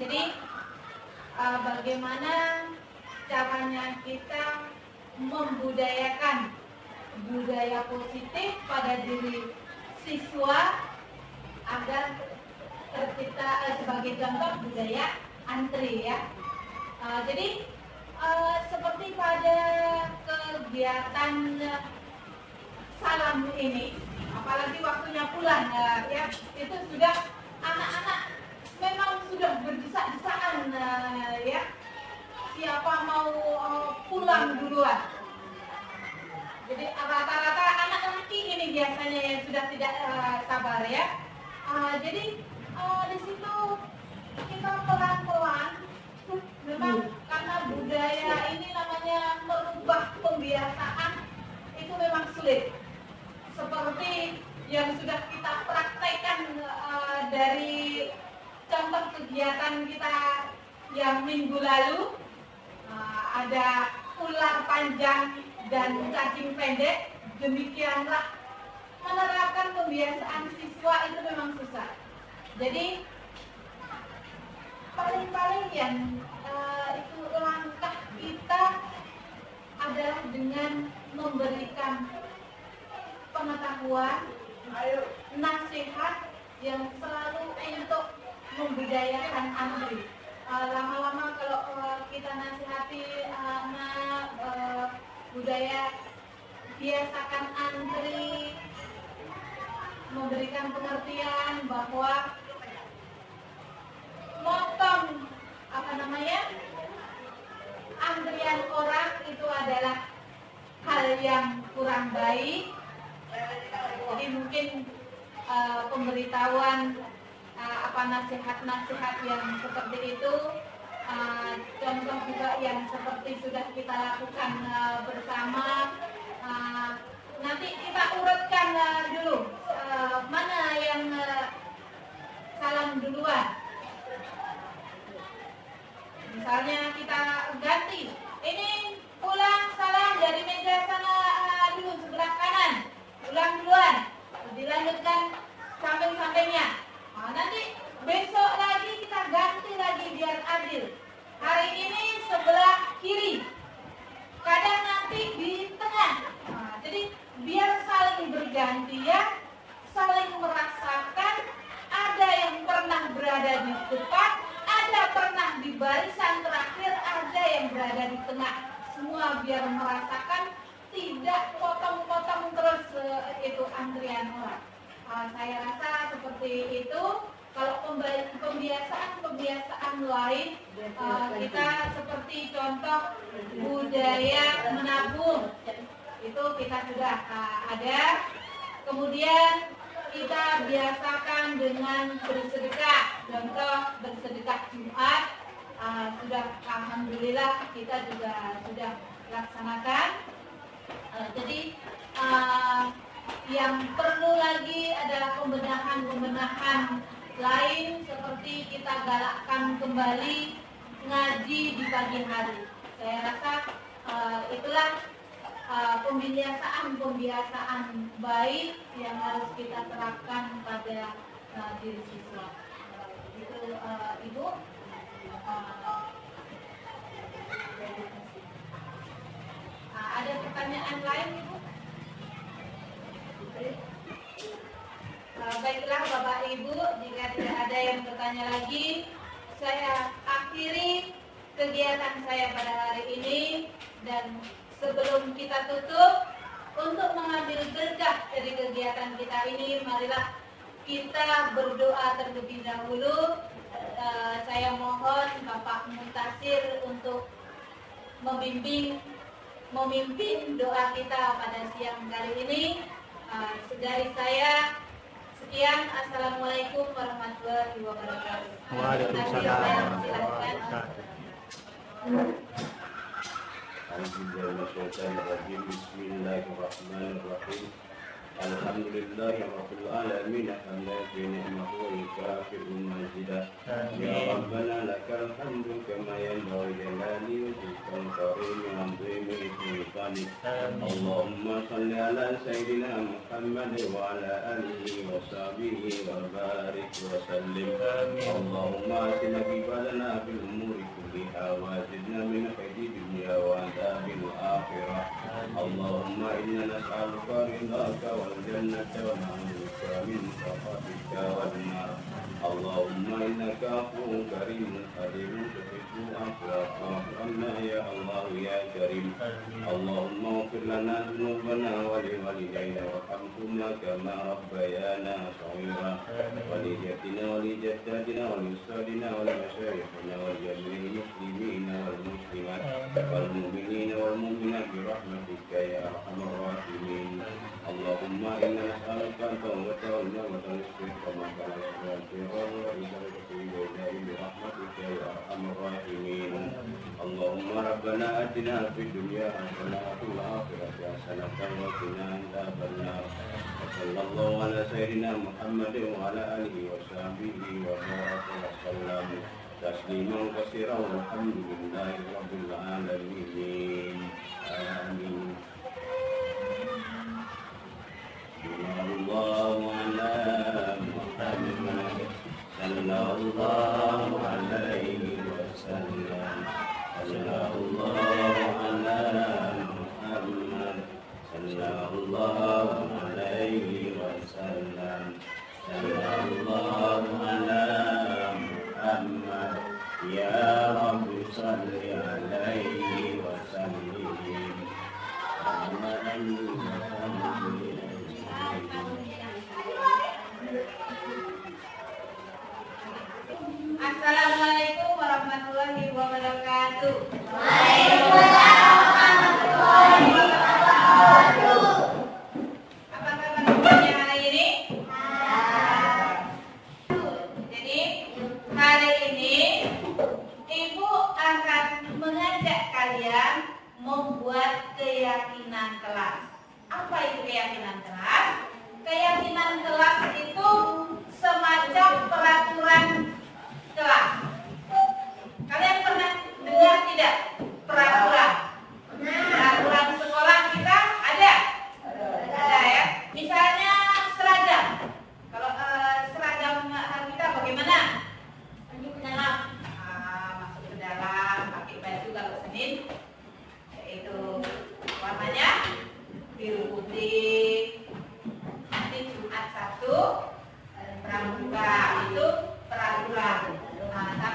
S1: Jadi bagaimana caranya kita membudayakan budaya positif pada diri siswa agar tercipta sebagai contoh budaya antri, ya. Jadi seperti pada kegiatan salam ini, apalagi waktunya pulang, ya, itu sudah anak-anak memang sudah berdesak-desakan, ya, siapa mau pulang duluan. Jadi rata-rata anak laki ini biasanya yang sudah tidak sabar, ya. Jadi di situ kita pelan-pelan, memang karena budaya ini namanya merubah pembiasaan itu memang sulit. Seperti yang sudah kita praktekkan dari contoh kegiatan kita yang minggu lalu, ada ular panjang dan cacing pendek. Demikianlah menerapkan kebiasaan siswa itu memang susah. Jadi paling-paling yang itu langkah kita adalah dengan memberikan pengetahuan, nasihat yang selalu untuk membudayakan antri. Lama-lama kalau kita nasihati anak budaya biasakan antri, memberikan pengertian bahwa motong antrian orang itu adalah hal yang kurang baik. Jadi mungkin pemberitahuan nasihat-nasihat yang seperti itu, contoh juga yang seperti sudah kita lakukan bersama. Nanti kita urutkan dulu mana yang salam duluan. Misalnya kita ganti, ini pulang salam dari meja sana dulu sebelah kanan, pulang duluan, dilanjutkan samping-sampingnya. Nanti besok lagi kita ganti lagi biar adil. Hari ini sebelah kiri, kadang nanti di tengah. Jadi biar saling saling bergantian, saling merasakan. Ada yang pernah berada di depan, ada pernah di barisan terakhir, ada yang berada di tengah. Semua biar merasakan, tidak potong-potong terus itu antrian orang. Saya rasa seperti itu. Kalau pembiasaan lain, kita seperti contoh budaya menabung, itu kita sudah ada. Kemudian kita biasakan dengan bersedekah, contoh bersedekah Jumat, sudah alhamdulillah kita juga sudah laksanakan. Jadi yang perlu lagi adalah pembenahan lain, seperti kita galakkan kembali ngaji di pagi hari. Saya rasa itulah pembiasaan baik yang harus kita terapkan pada diri siswa. Itu Ibu. Ada pertanyaan lain, Ibu? Baiklah Bapak Ibu, jika tidak ada yang bertanya lagi, saya akhiri kegiatan saya pada hari ini. Dan sebelum kita tutup, untuk mengambil berkah dari kegiatan kita ini, marilah kita berdoa terlebih dahulu. Saya mohon Bapak Muntasir untuk memimpin doa kita pada siang kali ini. Dari saya sekian. Assalamualaikum warahmatullahi wabarakatuh.
S4: Waalaikumsalam warahmatullahi wabarakatuh.
S5: Bismillahirrahmanirrahim. Alhamdulillahirabbil alamin hamdan bi ni'matihi wa yukafi'u majidah. Ya Rabbana lakal hamdu kama yanbaghi li jalali wajhikal karim wa 'azimi sultanik. Allahumma shalli ala sayyidina Muhammad wa ala alihi wa sahbihi wa barik wa sallim. Allahumma atina qibalana fil umuri kulliha wa zidna min khayri dunya wa adhabil akhirah. Allahumma inna nas'aluka ridhaka wal jannata wa na'udzuka min sakhatika wan nar. Allahumma innaka afuwwun karimun halimun tuhibbu al-'afwa fa'fu 'anna ya Allah ya Karim. Allahumma ighfir lana dhunubana wa li walidayna warhamhuma kama rabbayana shaghira. Walidatina wa li jaddatina wa li ustadina wa li mashayikhina wa li jami'il muslimina wal muslimat wal mu'minina wal mu'minat bi rahmatika ya arhamar rahimin. Allahumma inna nas'aluka at-tawbata wal maghfirata wal istighfara kama wa ila bi rahmatika ya arhamar rahimin. Allahumma rabbana atina fid dunya hasanah wa fil akhirati hasanah wa qina adzaban nar. Sallallahu ala sayyidina Muhammad wa ala alihi wa sahbihi wa baraka wa sallam tasliman katsiran walhamdulillahi rabbil alamin. Amin. Sallallahu ala Muhammad sallallahu alaihi wasallam. Sallallahu ala Muhammad sallallahu alaihi wasallam. Sallallahu ala Muhammad ya Rabbi salli alaihi wasallim.
S1: Assalamualaikum warahmatullahi wabarakatuh. Apa kabar semuanya hari ini? Jadi hari ini Ibu akan mengajak kalian membuat keyakinan kelas. Apa itu keyakinan kelas? Keyakinan kelas itu semacam peraturan kelas. Kalian pernah dengar tidak?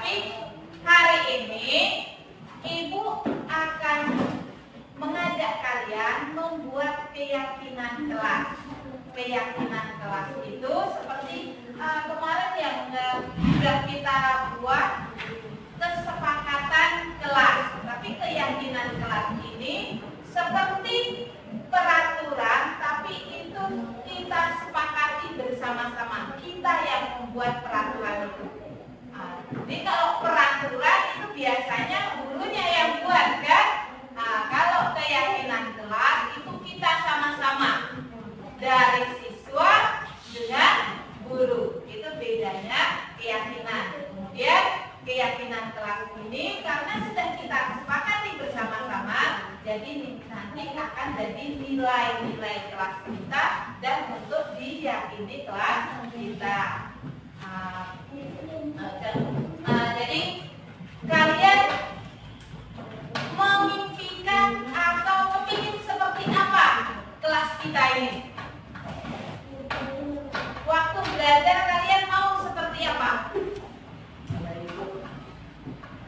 S1: Tapi hari ini Ibu akan mengajak kalian membuat keyakinan kelas. Keyakinan kelas itu seperti kemarin yang sudah kita buat kesepakatan kelas. Tapi keyakinan kelas ini seperti peraturan, tapi itu kita sepakati bersama-sama. Kita yang membuat peraturan itu. Jadi kalau peraturan itu biasanya gurunya yang buat, kan? Kalau keyakinan kelas itu kita sama-sama, dari siswa dengan guru. Itu bedanya keyakinan. Kemudian keyakinan kelas ini karena sudah kita sepakati bersama-sama, jadi nanti akan jadi nilai-nilai kelas kita dan untuk diyakini kelas kita. Jadi kalian memimpikan atau kepingin seperti apa kelas kita ini? Waktu belajar kalian mau seperti apa?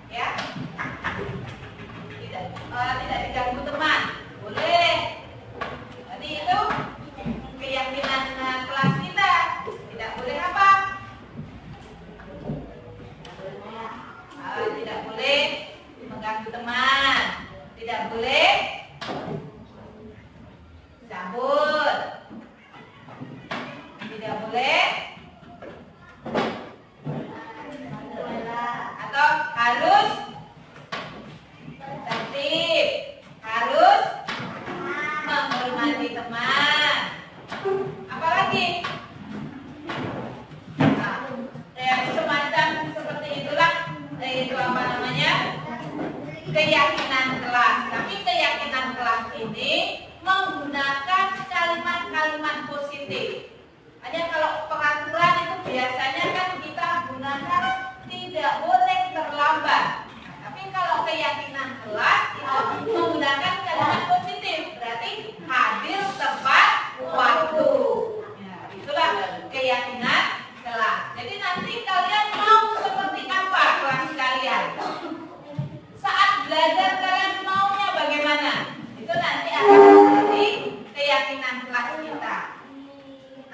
S1: Ya? Tidak diganggu teman. Boleh. Jadi itu keyakinan kelas kita. Tidak boleh apa? Tidak boleh mengganggu teman. Tidak boleh cabut. Tidak boleh atau harus tertib, harus menghormati teman. Apalagi semacam seperti itulah, itu apa namanya, keyakinan kelas. Tapi keyakinan kelas ini menggunakan kalimat-kalimat positif. Hanya kalau peraturan itu biasanya kan kita gunakan tidak boleh terlambat. Tapi kalau keyakinan kelas itu menggunakan kalimat positif, berarti hadir tepat waktu. Ya, itulah keyakinan kelas. Jadi nanti kalian mau seperti apa kelas kalian? Saat belajar kalian maunya bagaimana? Itu nanti akan menjadi keyakinan kelas kita.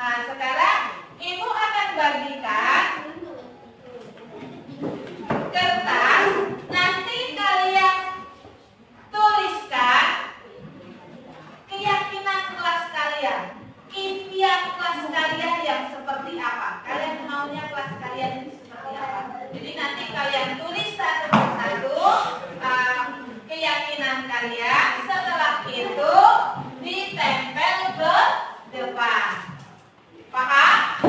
S1: Sekarang Ibu akan bagikan kertas. Nanti kalian tuliskan keyakinan kelas kalian, impian kelas kalian yang seperti apa. Kalian maunya kelas kalian itu seperti apa. Jadi nanti kalian tulis satu persatu keyakinan kalian. Setelah itu ditempel ke depan. Paham?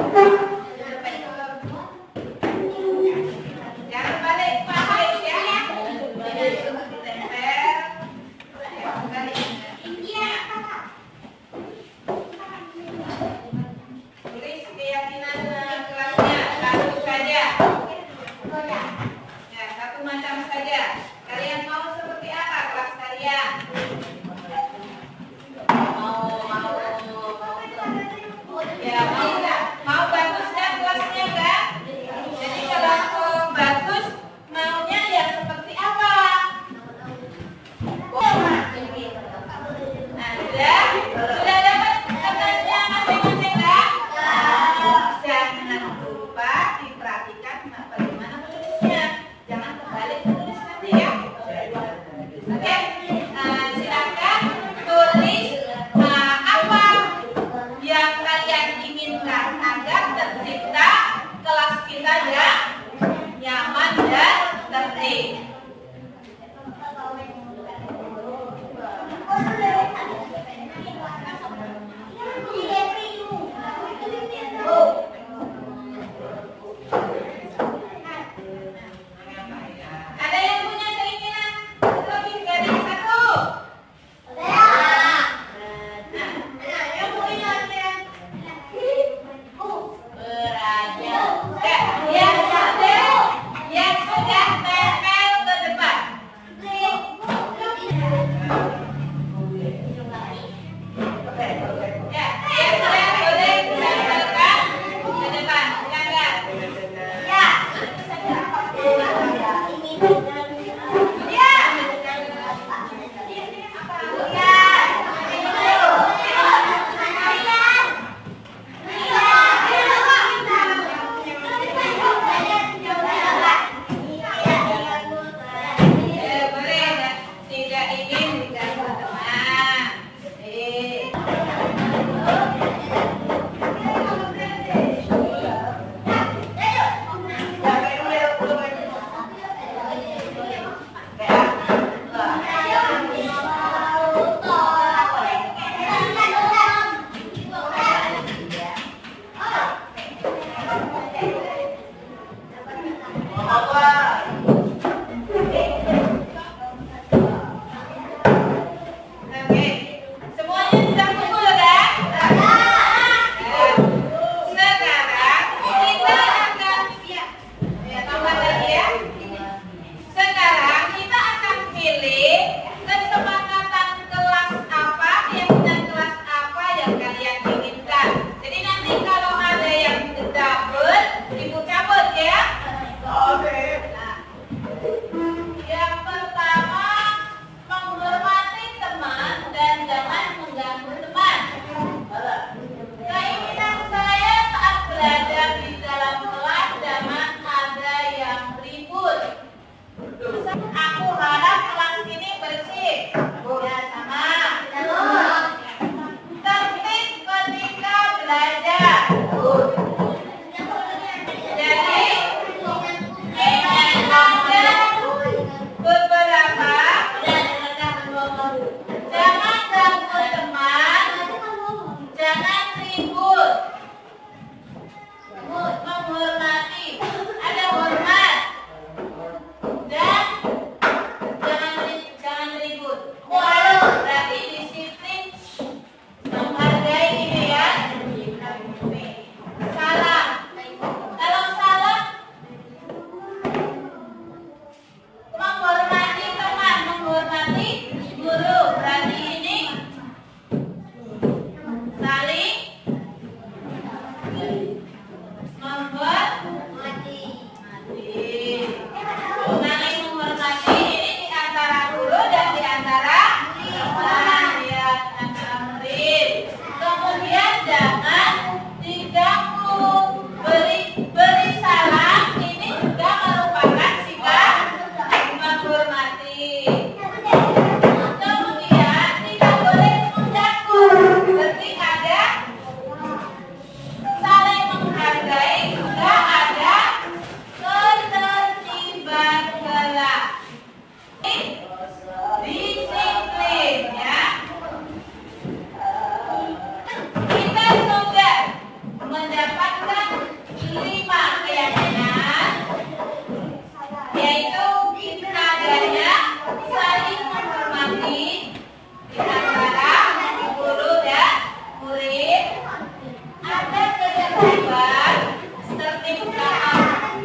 S1: Jangan balik balik ya. Ditempel. Tulis keyakinan kelasnya satu saja. Ya, satu macam saja. Kalian mau seperti apa kelas kalian? Ya, mau bagus kan kelasnya kan? Jadi kalau bagus maunya yang seperti apa? Sudah dapat kertasnya masing-masing kan? Jangan lupa diperhatikan bagaimana menulisnya. Jangan kebalik menulis nanti ya. Oke, silakan tulis apa yang kalian inginkan agar tercipta kelas kita yang nyaman dan tertib. Ada yang punya keinginan lebih dari satu? Yang sudah tempel belajar. Jadi ada beberapa, jangan ganggu teman, jangan ribut, menghormati, ada hormat, dan jangan ribut. Berarti disiplin, menghargai ini ya. Salam. Kalau salah, menghormati teman, menghormati guru. Berarti ini saling menghormati. Saling menghormati ini di antara guru dan di antara teman, ya, antara murid. Kemudian jangan diganggu. Beri salam ini juga merupakan sikap menghormati. Kemudian tidak boleh mengganggu. Berarti ada saling menghargai, juga ada ketertiban kelas. Disiplin ya. Kita sudah mendapatkan 5 keyakinan, yaitu kita adanya saling menghormati di antara guru dan murid, ada ketertiban, tertib saat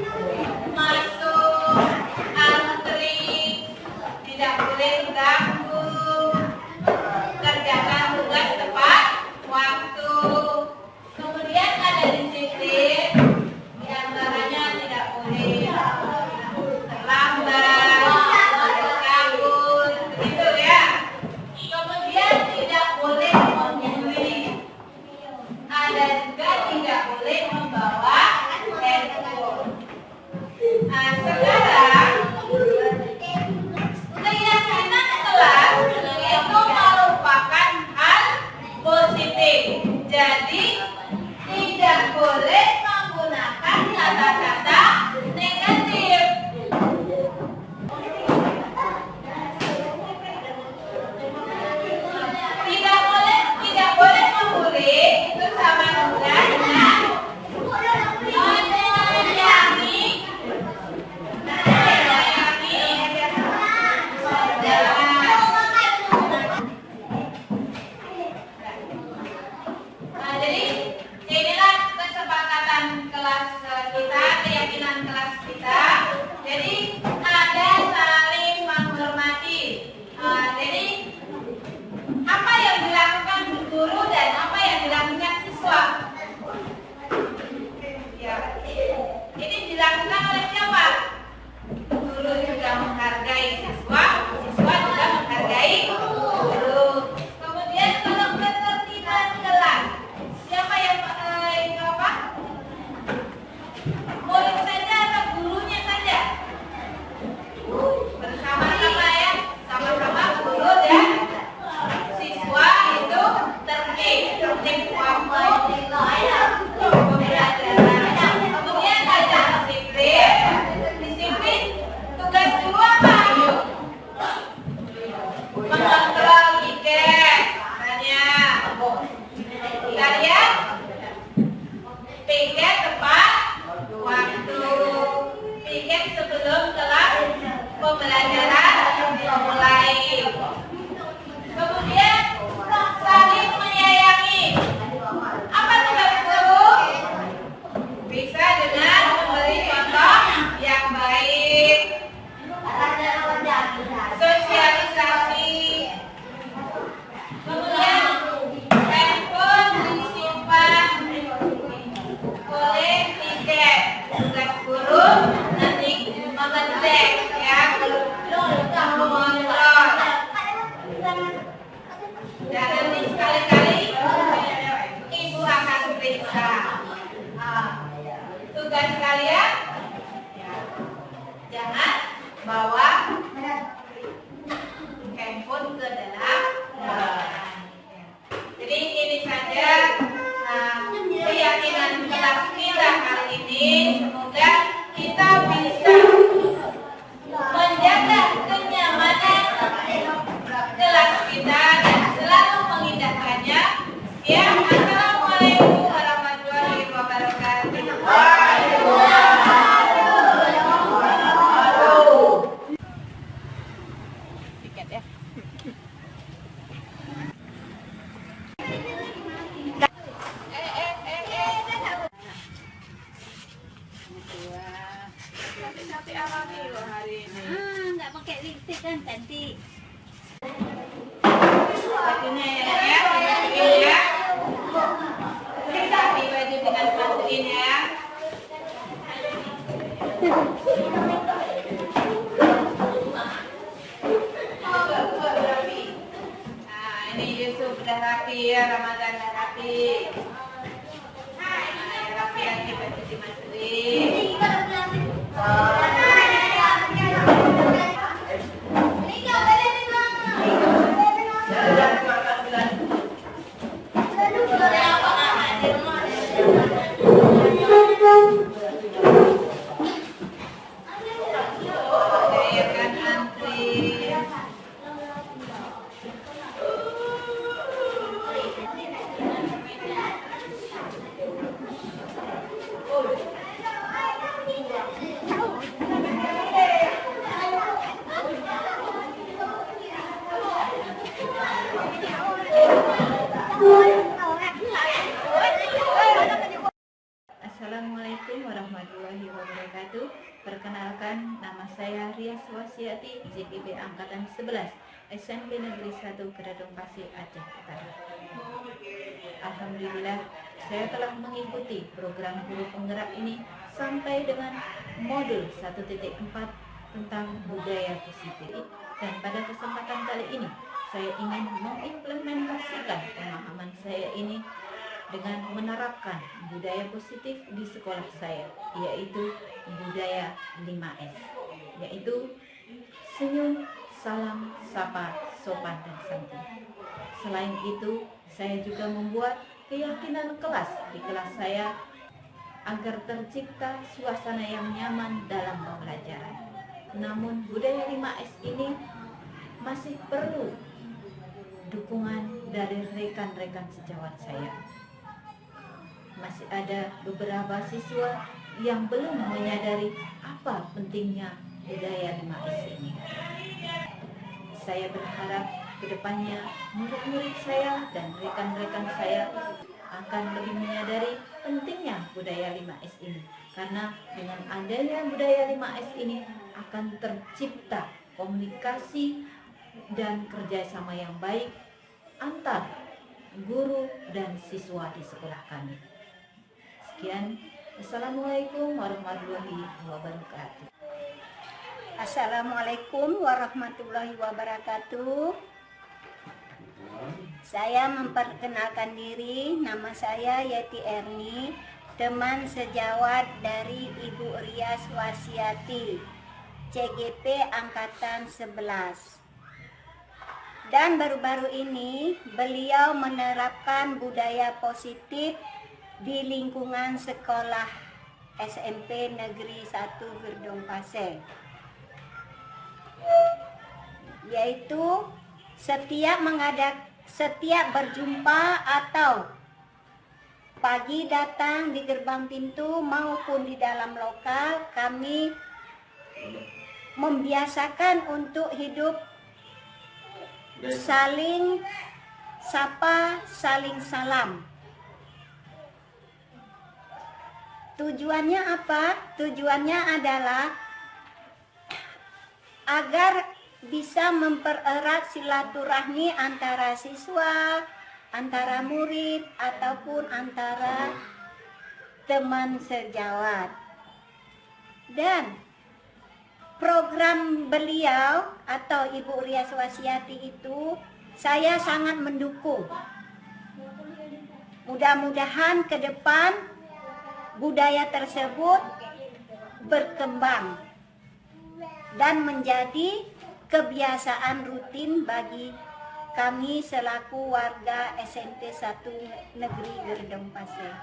S1: masuk, antri, tidak boleh ganggu, kerjakan tugas tepat waktu. Kemudian ada disiplin, di antaranya tidak boleh terlambat, kabur, begitu ya. Kemudian tidak boleh membuli. Ada juga tidak boleh membawa handphone. Nah, sekarang keyakinan kelas itu merupakan hal positif. Jadi tidak boleh menggunakan kata-kata negatif. Tidak boleh membuli, itu sama juga dengan menyayangi. Nah, jadi inilah kesepakatan kelas kita, keyakinan kelas kita. Jadi ada saling menghormati. Jadi apa yang dilakukan guru dan apa yang dilakukan siswa? Ya, ini dilakukan oleh siapa? Guru juga menghargai siswa, siswa juga menghargai guru. Kemudian kalau ketertiban kelas, siapa yang apa? Murid saja atau gurunya saja? Bersama-sama ya, sama-sama guru dan siswa itu tertib waktu pembelajaran. Kemudian ada disiplin. Disiplin tugas guru apa? Ayo. Mengontrol tiket. Misalnya kalian piket tepat waktu, piket sebelum kelas pembelajaran dimulai. Kemudian saling menyayangi. Apa tugas guru? Bisa dengan memberi contoh yang baik, sosialisasi. Kemudian handphone disimpan, boleh tiket. Tugas guru nanti mengecek ya, mengontrol. Dan nanti sekali-kali ibu akan periksa. Tugas kalian jangan bawa handphone ke dalam ruangan. Jadi ini saja keyakinan kelas kita hari ini, semoga kita bisa menjaga kenyamanan kelas kita dan selalu mengindahkannya. Ya, assalamualaikum warahmatullahi wabarakatuh. Tiket ya. Tapi alami loh hari ini.
S2: Nggak pakai lipstick kan cantik.
S1: Bajunya ya, masukin ya. Rapi baju dengan masukin ya. Nah, ini Yusuf udah rapi ya, Ramadan udah rapi. Nah, yang rapi lagi baju dimasukin. Ya kan antri. Assalamualaikum warahmatullahi wabarakatuh. Perkenalkan, nama saya Ria Swasiati, JPB Angkatan 11, SMP Negeri 1 Kedadung Pasir, Aceh Utara. Alhamdulillah, saya telah mengikuti program guru penggerak ini sampai dengan modul 1.4 tentang budaya positif. Dan pada kesempatan kali ini, saya ingin mengimplementasikan pemahaman saya ini dengan menerapkan budaya positif di sekolah saya, yaitu budaya 5S, yaitu senyum, salam, sapa, sopan, dan santun. Selain itu, saya juga membuat keyakinan kelas di kelas saya agar tercipta suasana yang nyaman dalam pembelajaran. Namun budaya 5S ini masih perlu dukungan dari rekan-rekan sejawat saya. Masih ada beberapa siswa yang belum menyadari apa pentingnya budaya 5S ini. Saya berharap kedepannya murid-murid saya dan rekan-rekan saya akan lebih menyadari pentingnya budaya 5S ini. Karena dengan adanya budaya 5S ini akan tercipta komunikasi dan kerjasama yang baik antar guru dan siswa di sekolah kami. Sekian, Assalamualaikum warahmatullahi wabarakatuh.
S6: Assalamualaikum warahmatullahi wabarakatuh. Saya memperkenalkan diri, nama saya Yati Erni, teman sejawat dari Ibu Ria Swasiati, CGP Angkatan 11. Dan baru-baru ini beliau menerapkan budaya positif di lingkungan sekolah SMP Negeri 1 Gerdong Pasir, yaitu setiap berjumpa atau pagi datang di gerbang pintu maupun di dalam lokal, kami membiasakan untuk hidup saling sapa, saling salam. Tujuannya apa? Tujuannya adalah agar bisa mempererat silaturahmi antara siswa, antara murid, ataupun antara teman sejawat. Dan program beliau atau Ibu Ria Swasiati itu saya sangat mendukung. Mudah-mudahan ke depan budaya tersebut berkembang dan menjadi kebiasaan rutin bagi kami selaku warga SMP 1 Negeri Gerdong Pasir.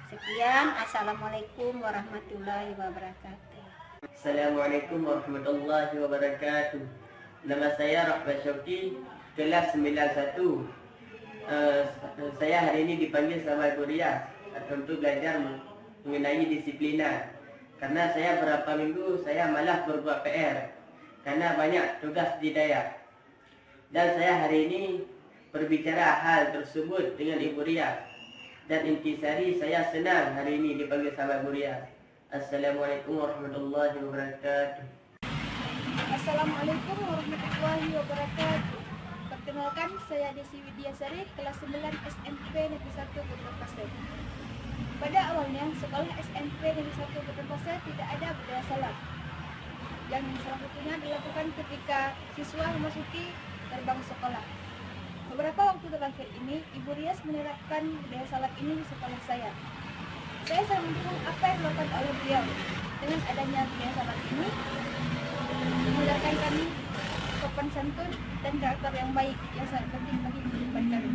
S6: Sekian, Assalamualaikum warahmatullahi wabarakatuh.
S7: Assalamualaikum warahmatullahi wabarakatuh. Nama saya Rahmat Syauqi, kelas 91. Saya hari ini dipanggil sama Ibu Rias untuk belajar mengenai disiplinan. Karena saya berapa minggu saya malah berbuat PR karena banyak tugas di daerah. Dan saya hari ini berbicara hal tersebut dengan Ibu Rias. Dan intisari saya senang hari ini dipanggil sama Ibu Rias. Assalamualaikum warahmatullahi wabarakatuh.
S8: Assalamualaikum warahmatullahi wabarakatuh. Perkenalkan, saya Desi Widiasari, kelas 9 SMP Negeri 1 Putra Pasir. Pada awalnya, sekolah SMP Negeri 1 Putra Pasir tidak ada budaya salat. Yang salah satunya dilakukan ketika siswa memasuki gerbang sekolah. Beberapa waktu terakhir ini, Ibu Rias menerapkan budaya salat ini di sekolah saya. Saya sangat mendukung apa yang dilakukan oleh beliau. Dengan adanya budaya salat ini, memudahkan kami sopan santun dan karakter yang baik yang sangat penting bagi kehidupan kami.